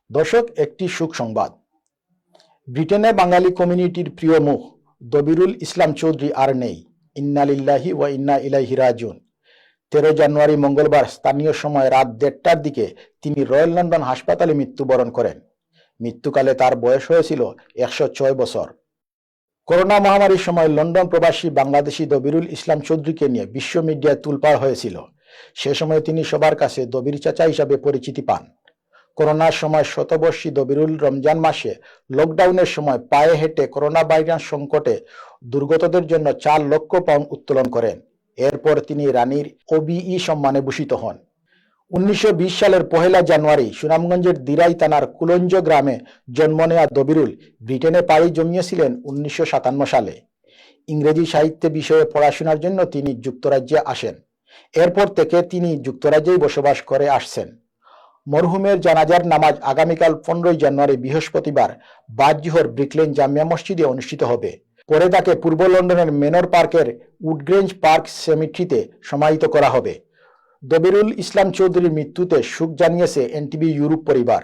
দর্শক, একটি সুখ সংবাদ। ব্রিটেনে বাঙালি কমিউনিটির প্রিয় মুখ দবিরুল ইসলাম চৌধুরী আর নেই। ইন্না লিল্লাহি ওয়া ইন্না ইলাইহি রাজিউন। 13 জানুয়ারি মঙ্গলবার স্থানীয় সময় রাত 1:30টার দিকে তিনি রয়্যাল লন্ডন হাসপাতালে মৃত্যুবরণ করেন। মৃত্যুকালে তার বয়স হয়েছিল 106 বছর। করোনা মহামারীর সময় লন্ডন প্রবাসী বাংলাদেশি দবিরুল ইসলাম চৌধুরীকে নিয়ে বিশ্ব মিডিয়ায় তোলপাড় হয়েছিল। সে সময় তিনি সবার কাছে দবির চাচা হিসাবে পরিচিতি পান। করোনার সময় শতবর্ষী দবিরুল রমজান মাসে লকডাউনের সময় পায়ে হেঁটে করোনা ভাইরাস সংকটে দুর্গতদের জন্য 4 লক্ষ পাউন্ড উত্তোলন করেন। এরপর তিনি রানীর OBE সম্মানে ভূষিত হন। 1920 সালের 1 জানুয়ারি সুনামগঞ্জের দিরাই থানার কুলঞ্জ গ্রামে জন্ম নেওয়া দবিরুল ব্রিটেনে পাড়ি জমিয়েছিলেন 1957 সালে। ইংরেজি সাহিত্য বিষয়ে পড়াশোনার জন্য তিনি যুক্তরাজ্যে আসেন। এরপর থেকে তিনি যুক্তরাজ্যেই বসবাস করে আসছেন। মরহুমের জানাজার নামাজ আগামীকাল 15 জানুয়ারি বৃহস্পতিবার বাদ-জোহর ব্রিকলেন জামিয়া মসজিদে অনুষ্ঠিত হবে। পরে তাকে পূর্ব লন্ডনের মেনর পার্কের উডগ্রেঞ্জ পার্ক সেমিট্রিতে সমাহিত করা হবে। দবিরুল ইসলাম চৌধুরীর মৃত্যুতে শোক জানিয়েছে NTV ইউরোপ পরিবার।